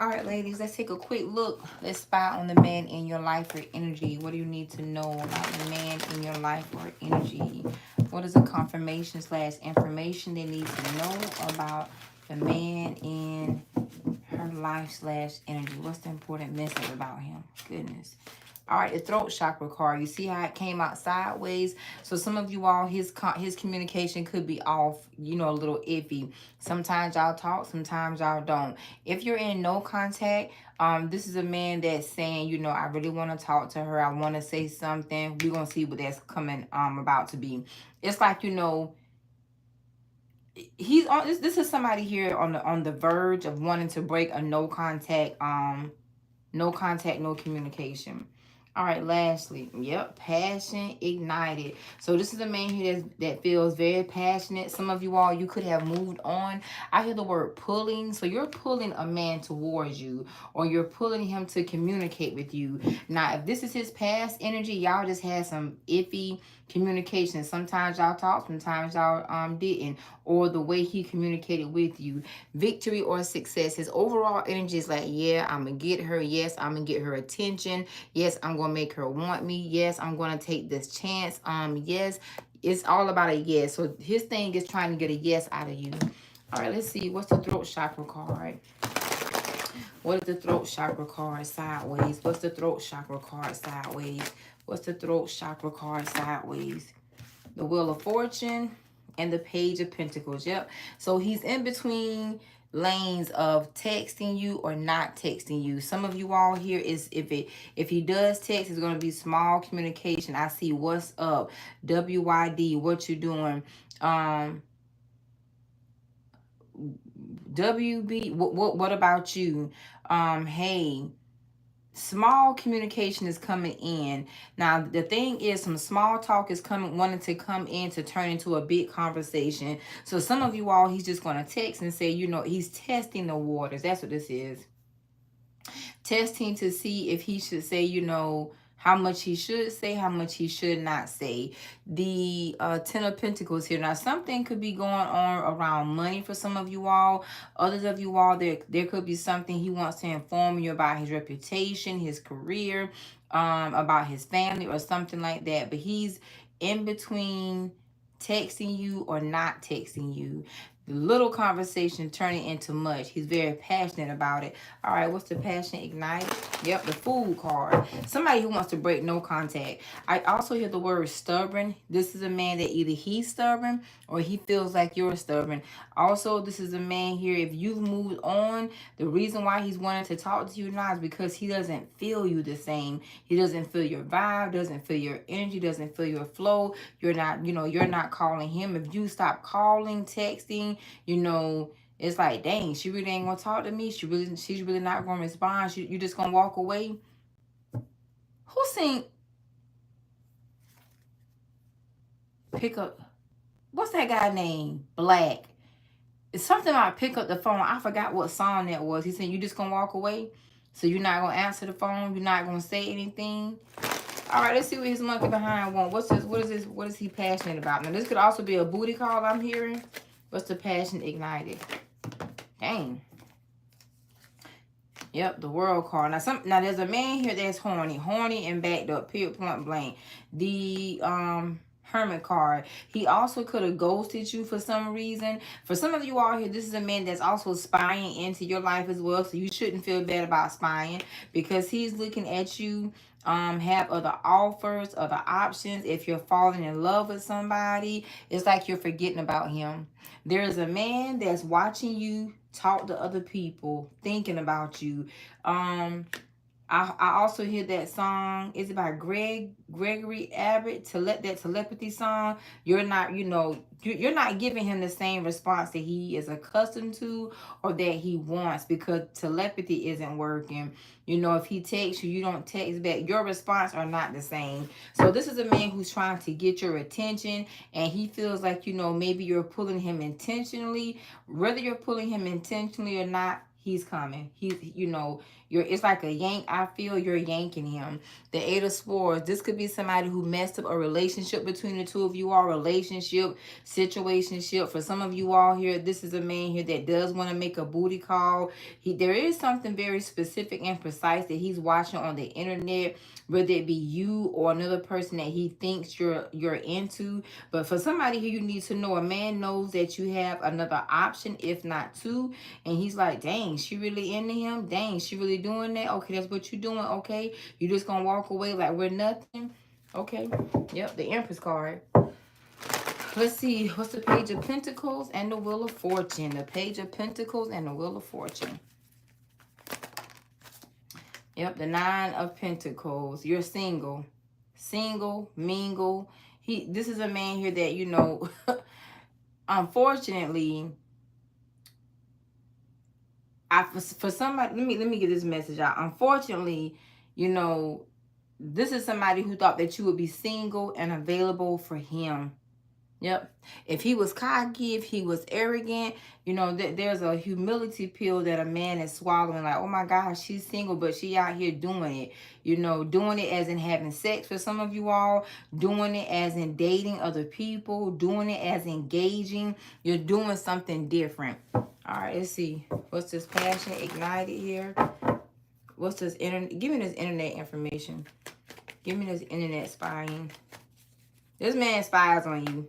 All right, ladies, let's take a quick look. Let's spy on the man in your life or energy. What do you need to know about the man in your life or energy? What is the confirmation slash information they need to know about the man in her life slash energy? What's the important message about him? Goodness. All right, the throat chakra card. You see how it came out sideways? So some of you all, his communication could be off, you know, a little iffy. Sometimes y'all talk, sometimes y'all don't. If you're in no contact, this is a man that's saying, you know, I really want to talk to her. I want to say something. We're gonna see what that's coming about to be. It's like, you know, he's on this is somebody here on the verge of wanting to break a no contact, no communication. All right, lastly, yep, passion ignited. So this is a man here that feels very passionate. Some of you all, you could have moved on. I hear the word pulling. So you're pulling a man towards you, or you're pulling him to communicate with you. Now, if this is his past energy, y'all just had some iffy communication. Sometimes y'all talked, sometimes y'all didn't, or the way he communicated with you. Victory or success. His overall energy is like, yeah, I'm gonna get her. Yes, I'm gonna get her attention. Yes, I'm gonna make her want me. Yes, I'm gonna take this chance. Yes, it's all about a yes. So his thing is trying to get a yes out of you. All right, let's see. What's the throat chakra card? What is the throat chakra card sideways? What's the throat chakra card sideways? What's the throat chakra card sideways? The Wheel of Fortune and the Page of Pentacles. Yep. So he's in between lanes of texting you or not texting you. Some of you all here is if he does text, it's going to be small communication. I see what's up, WYD, what you doing, WB, what about you, hey. Small communication is coming in. Now, the thing is, some small talk is wanting to come in to turn into a big conversation. So some of you all, he's just going to text and say, you know, he's testing the waters. That's what this is. Testing to see if he should say, you know, how much he should say, how much he should not say. The Ten of Pentacles here. Now, something could be going on around money for some of you all. Others of you all, there could be something he wants to inform you about, his reputation, his career, about his family or something like that. But he's in between texting you or not texting you. The little conversation turning into much. He's very passionate about it. All right, what's the passion ignite? Yep, the Fool card. Somebody who wants to break no contact. I also hear the word stubborn. This is a man that either he's stubborn or he feels like you're stubborn. Also, this is a man here, if you've moved on, the reason why he's wanting to talk to you now is because he doesn't feel you the same. He doesn't feel your vibe, doesn't feel your energy, doesn't feel your flow. You're not, you know, you're not calling him. If you stop calling, texting, you know, it's like, dang, she really ain't gonna talk to me. She's really not gonna respond. You just gonna walk away. Who sing? Pick up. What's that guy name? Black. It's something about pick up the phone. I forgot what song that was. He said, you just gonna walk away? So you're not gonna answer the phone? You're not gonna say anything? All right, let's see what his monkey behind want. What is he passionate about? Now, this could also be a booty call I'm hearing. What's the passion ignited? Dang. Yep, the World card. Now there's a man here that's horny and backed up, period, point blank. The Hermit card. He also could have ghosted you for some reason. For some of you all here, this is a man that's also spying into your life as well. So you shouldn't feel bad about spying because he's looking at you. Have other offers, other options. If you're falling in love with somebody, it's like you're forgetting about him. There's a man that's watching you talk to other people, thinking about you. I also hear that song. It's by Gregory Abbott. That telepathy song. You're not, you know, you're not giving him the same response that he is accustomed to or that he wants because telepathy isn't working. You know, if he texts you, you don't text back. Your response are not the same. So this is a man who's trying to get your attention and he feels like, you know, maybe you're pulling him intentionally. Whether you're pulling him intentionally or not, he's coming. He's, you know, it's like a yank. I feel you're yanking him. The Eight of Swords. This could be somebody who messed up a relationship between the two of you all. Relationship, situationship. For some of you all here, this is a man here that does want to make a booty call. There is something very specific and precise that he's watching on the internet, whether it be you or another person that he thinks you're into. But for somebody here, you need to know, a man knows that you have another option, if not two. And he's like, dang, she really into him? Dang, she really doing that? Okay, that's what you doing? Okay, you just gonna walk away like we're nothing? Okay, yep, the Empress card. Let's see, what's the Page of Pentacles and the Wheel of Fortune? The Page of Pentacles and the Wheel of Fortune. Yep, the Nine of Pentacles. You're single. Single, mingle. This is a man here that, you know, unfortunately, for somebody, let me get this message out. Unfortunately, you know, this is somebody who thought that you would be single and available for him. Yep. If he was cocky, if he was arrogant, you know, there's a humility pill that a man is swallowing. Like, oh my gosh, she's single, but she out here doing it. You know, doing it as in having sex for some of you all, doing it as in dating other people, doing it as engaging. You're doing something different. All right, let's see. What's this passion ignited here? What's this internet? Give me this internet information. Give me this internet spying. This man spies on you.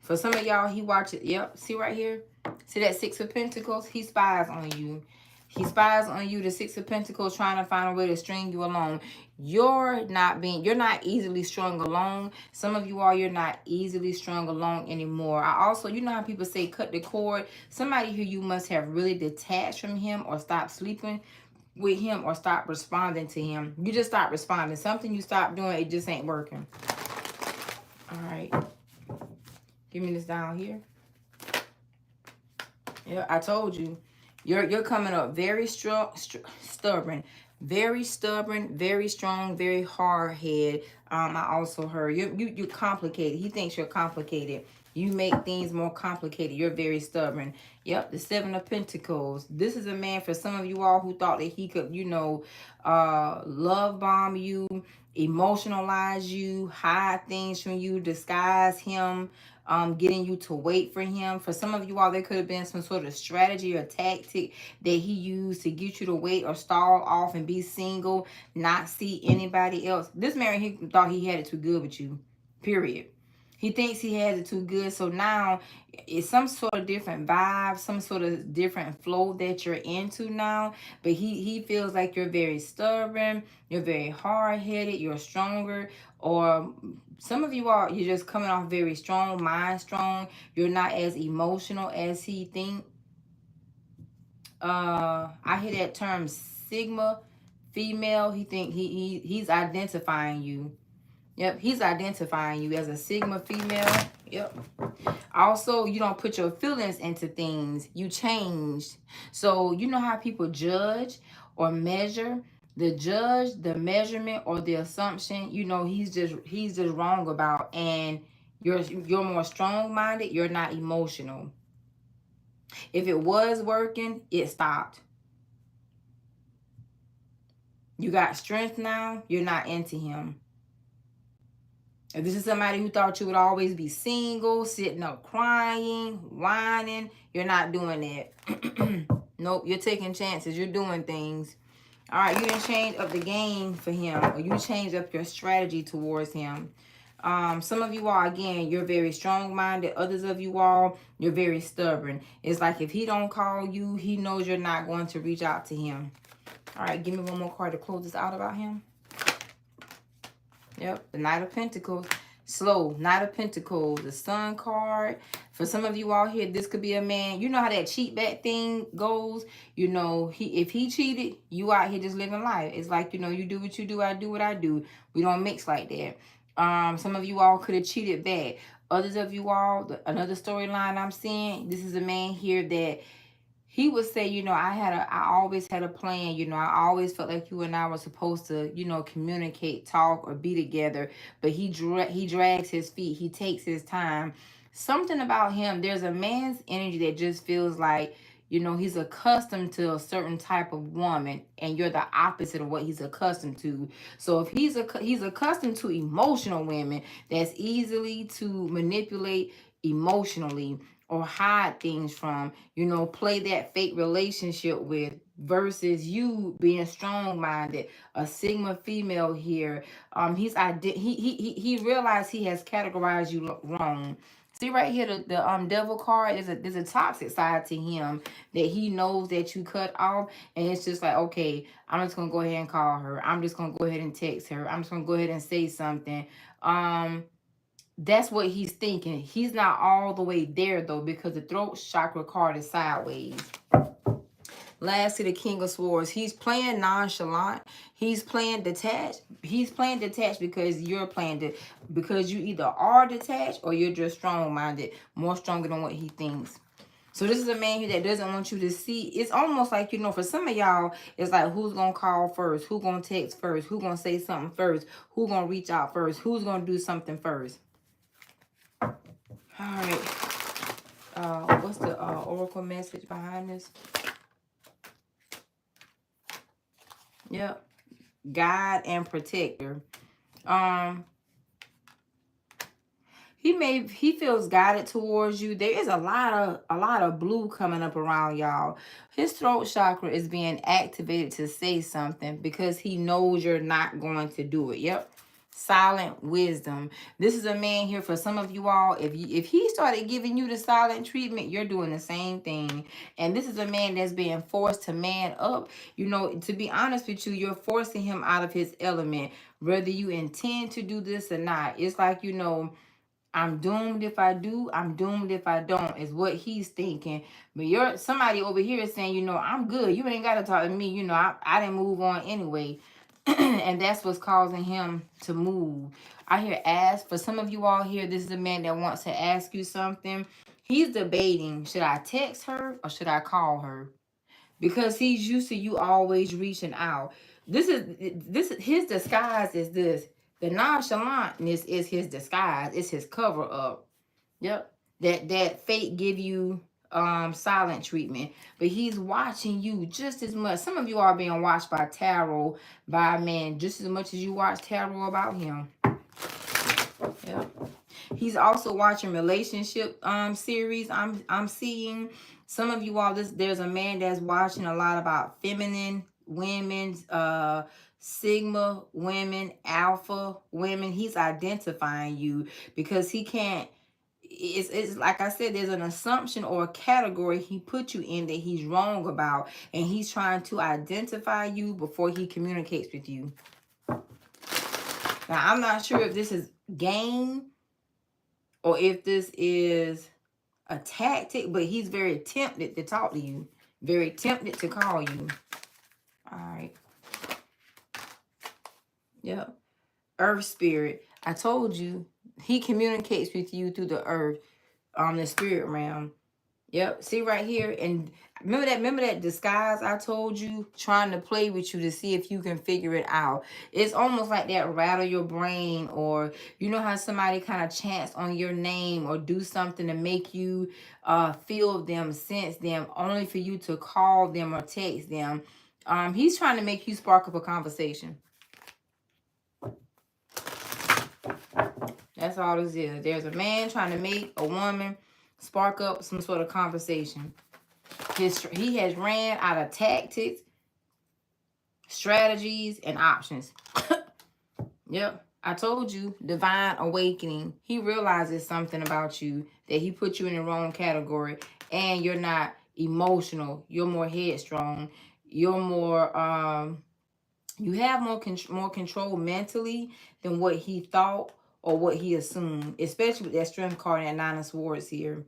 For some of y'all, he watches. Yep, see right here? See that Six of Pentacles? He spies on you. He spies on you, the Six of Pentacles, trying to find a way to string you along. You're not easily strung along. Some of you all, you're not easily strung along anymore. I also, you know how people say cut the cord? Somebody who you must have really detached from him, or stopped sleeping with him, or stop responding to him. You just stop responding. Something you stop doing, it just ain't working. All right. Give me this down here. Yeah, I told you. You're coming up very stubborn. Very stubborn, very strong, very hard-headed. I also heard you're complicated. He thinks you're complicated. You make things more complicated. You're very stubborn. Yep, the Seven of Pentacles. This is a man, for some of you all, who thought that he could, you know, love bomb you, emotionalize you, hide things from you, disguise him, getting you to wait for him. For some of you all, there could have been some sort of strategy or tactic that he used to get you to wait or stall off and be single, not see anybody else. This man, he thought he had it too good with you, period. He thinks he has it too good. So now it's some sort of different vibe, some sort of different flow that you're into now. But he feels like you're very stubborn, you're very hard-headed, you're stronger. Or some of you are, you're just coming off very strong, mind strong. You're not as emotional as he think. I hear that term Sigma female. He's identifying you. Yep, he's identifying you as a Sigma female. Yep. Also, you don't put your feelings into things. You changed. So you know how people judge or measure? The judge, the measurement, or the assumption, you know, he's just wrong about. And you're more strong-minded. You're not emotional. If it was working, it stopped. You got strength now. You're not into him. If this is somebody who thought you would always be single, sitting up crying, whining, you're not doing that. Nope, you're taking chances. You're doing things. All right, you didn't change up the game for him, or you changed up your strategy towards him. Some of you all, again, you're very strong-minded. Others of you all, you're very stubborn. It's like if he don't call you, he knows you're not going to reach out to him. All right, give me one more card to close this out about him. Yep, the Knight of Pentacles. Slow, Knight of Pentacles, the Sun card. For some of you all here, this could be a man. You know how that cheat back thing goes? You know, if he cheated, you out here just living life. It's like, you know, you do what you do, I do what I do. We don't mix like that. Some of you all could have cheated back. Others of you all, another storyline I'm seeing, this is a man here that he would say, you know, I always had a plan. You know, I always felt like you and I were supposed to, you know, communicate, talk, or be together. But he drags his feet. He takes his time. Something about him, there's a man's energy that just feels like You know, he's accustomed to a certain type of woman, and you're the opposite of what he's accustomed to. So if he's accustomed to emotional women that's easily to manipulate emotionally or hide things from, you know, play that fake relationship with, versus you being strong-minded, a Sigma female here. He realized he has categorized you wrong. See right here, the devil card is there's a toxic side to him that he knows that you cut off, and it's just like, okay, I'm just gonna go ahead and call her. I'm just gonna go ahead and text her. I'm just gonna go ahead and say something. That's what he's thinking. He's not all the way there though, because the throat chakra card is sideways. Lastly, the King of Swords. He's playing nonchalant. He's playing detached. He's playing detached because you're playing because you either are detached or you're just strong-minded, more stronger than what he thinks. So this is a man here that doesn't want you to see. It's almost like, you know, for some of y'all, it's like, who's going to call first? Who's going to text first? Who's going to say something first? Who's going to reach out first? Who's going to do something first? All right. What's the oracle message behind this? Yep. Guide and protector. He feels guided towards you. There is a lot of blue coming up around y'all. His throat chakra is being activated to say something because he knows you're not going to do it. Yep. Silent wisdom. This is a man here for some of you all. If he started giving you the silent treatment, you're doing the same thing. And this is a man that's being forced to man up. You know, to be honest with you, you're forcing him out of his element, whether you intend to do this or not. It's like, you know, I'm doomed if I do, I'm doomed if I don't, is what he's thinking. But you're somebody over here is saying, you know, I'm good. You ain't got to talk to me. You know, I didn't move on anyway. And that's what's causing him to move. I hear ask. For some of you all here, this is a man that wants to ask you something. He's debating, should I text her or should I call her? Because he's used to you always reaching out. This is his disguise is this. The nonchalantness is his disguise. It's his cover up. Yep. That fate give you silent treatment. But he's watching you just as much. Some of you are being watched by tarot by a man just as much as you watch tarot about him. Yep. He's also watching relationship series. I'm seeing some of you all. There's a man that's watching a lot about feminine women, sigma women, alpha women. He's identifying you because he can't. It's like I said, there's an assumption or a category he put you in that he's wrong about, and he's trying to identify you before he communicates with you. Now, I'm not sure if this is game or if this is a tactic, but he's very tempted to talk to you, very tempted to call you. All right. Yep. Earth spirit. I told you, he communicates with you through the earth, the spirit realm. Yep. See right here. And remember that disguise I told you, trying to play with you to see if you can figure it out. It's almost like that rattle your brain, or you know how somebody kind of chants on your name or do something to make you feel them, sense them, only for you to call them or text them. He's trying to make you spark up a conversation. That's all this is. There's a man trying to make a woman spark up some sort of conversation. He has ran out of tactics, strategies, and options. Yep. I told you, divine awakening. He realizes something about you, that he put you in the wrong category, and you're not emotional. You're more headstrong. You're more you have more control mentally than what he thought or what he assumed, especially with that strength card and that Nine of Swords here.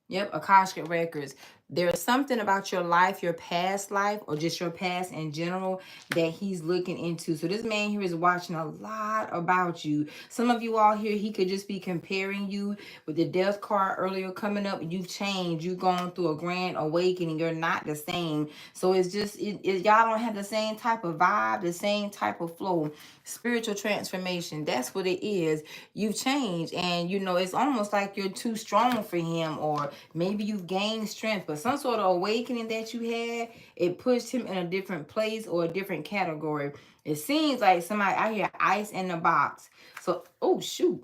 Yep, Akashic Records. There's something about your life, your past life, or just your past in general that he's looking into. So this man here is watching a lot about you. Some of you all here, he could just be comparing you with the death card earlier coming up. You've changed. You've gone through a grand awakening. You're not the same. So it's just, y'all don't have the same type of vibe, the same type of flow. Spiritual transformation. That's what it is. You've changed. And, you know, it's almost like you're too strong for him, or maybe you've gained strength, but some sort of awakening that you had, it pushed him in a different place or a different category. It seems like somebody, I hear ice in the box. So, oh shoot.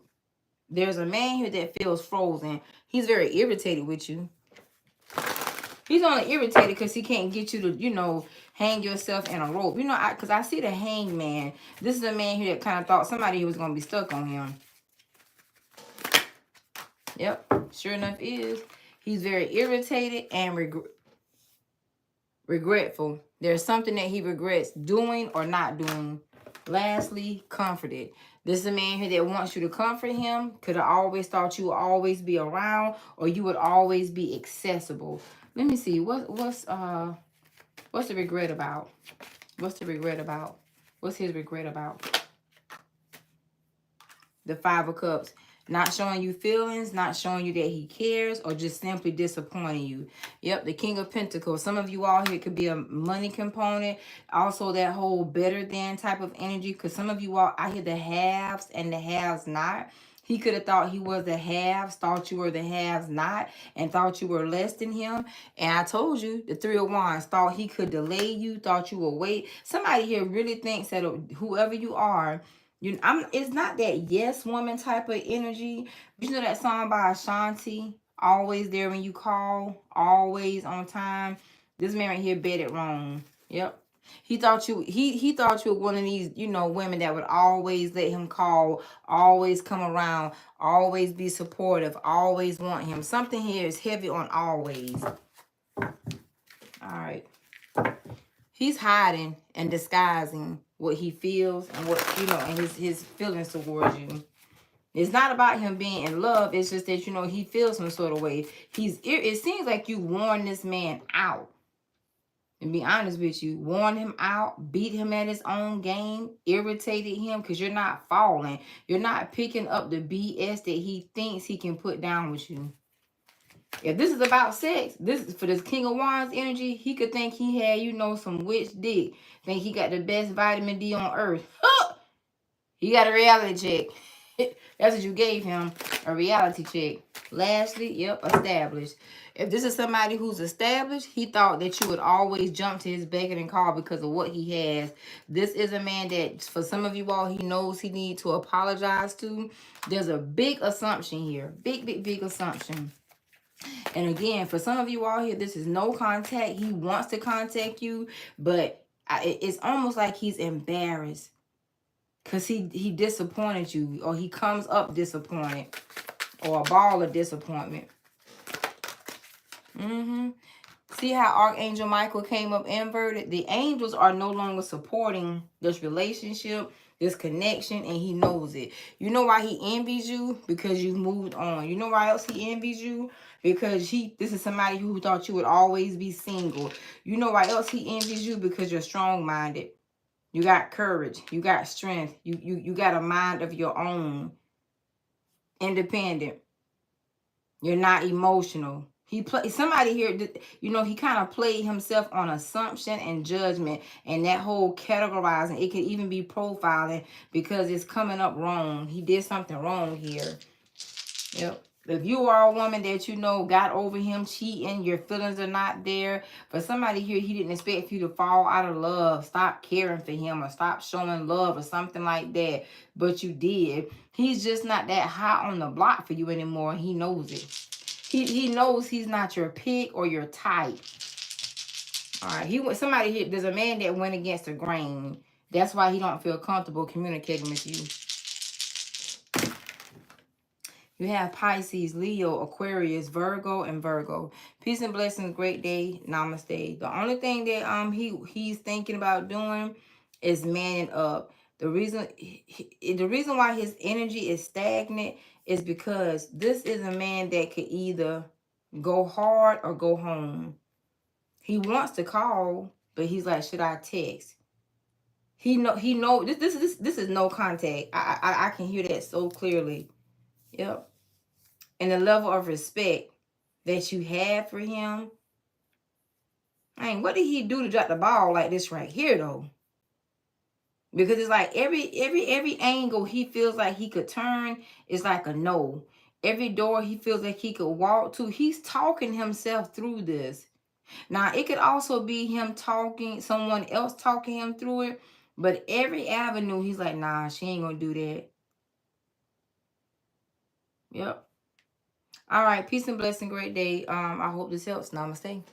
There's a man here that feels frozen. He's very irritated with you. He's only irritated because he can't get you to, hang yourself in a rope. Because I see the hangman. This is a man here that kind of thought somebody was going to be stuck on him. Yep, sure enough is. He's very irritated and regretful. There's something that he regrets doing or not doing. Lastly, comforted. This is a man here that wants you to comfort him. Could have always thought you would always be around, or you would always be accessible. Let me see. What's the regret about? What's the regret about? What's his regret about? The Five of Cups. Not showing you feelings, not showing you that he cares, or just simply disappointing you. Yep, the King of Pentacles. Some of you all here could be a money component. Also, that whole better than type of energy. Because some of you all, I hear the haves and the haves not. He could have thought he was the haves, thought you were the haves not, and thought you were less than him. And I told you, the Three of Wands, thought he could delay you, thought you would wait. Somebody here really thinks that whoever you are, it's not that yes woman type of energy. You know that song by Ashanti, always there when you call, always on time. This man right here bet it wrong. Yep. He thought he thought you were one of these, women that would always let him call, always come around, always be supportive, always want him. Something here is heavy on always. All right. He's hiding and disguising what he feels and what, and his feelings towards you. It's not about him being in love. It's just that, he feels some sort of way. It seems like you worn this man out. And be honest with you, worn him out, beat him at his own game, irritated him because you're not falling. You're not picking up the BS that he thinks he can put down with you. If this is about sex, this is for this King of Wands energy, he could think he had, some witch dick. Think he got the best vitamin D on earth. He got a reality check. That's what you gave him, a reality check. Lastly, yep, established. If this is somebody who's established, he thought that you would always jump to his beck and call because of what he has. This is a man that, for some of you all, he knows he needs to apologize to. There's a big assumption here. Big, big, big assumption. And again, for some of you all here, this is no contact. He wants to contact you, but it's almost like he's embarrassed because he disappointed you, or he comes up disappointed, or a ball of disappointment. See how Archangel Michael came up inverted? The angels are no longer supporting this relationship, this connection, and he knows it. You know why he envies you? Because you've moved on. You know why else he envies you? Because this is somebody who thought you would always be single. You know why else he envies you? Because you're strong-minded. You got courage. You got strength. You got a mind of your own. Independent. You're not emotional. Somebody here, he kind of played himself on assumption and judgment, and that whole categorizing. It could even be profiling because it's coming up wrong. He did something wrong here. Yep. If you are a woman that got over him cheating, your feelings are not there. For somebody here, he didn't expect you to fall out of love, stop caring for him, or stop showing love or something like that. But you did. He's just not that hot on the block for you anymore. He knows it. He knows he's not your pick or your type. All right. Somebody here, there's a man that went against the grain. That's why he don't feel comfortable communicating with you. You have Pisces, Leo, Aquarius, Virgo, and Virgo. Peace and blessings. Great day. Namaste. The only thing that he's thinking about doing is manning up. The reason why his energy is stagnant is because this is a man that could either go hard or go home. He wants to call, but he's like, should I text? He know this is no contact. I can hear that so clearly. Yep. And the level of respect that you have for him. What did he do to drop the ball like this right here, though? Because it's like every angle he feels like he could turn is like a no. Every door he feels like he could walk to, he's talking himself through this. Now, it could also be him talking, someone else talking him through it. But every avenue, he's like, nah, she ain't gonna do that. Yep. All right. Peace and blessing. Great day. I hope this helps. Namaste.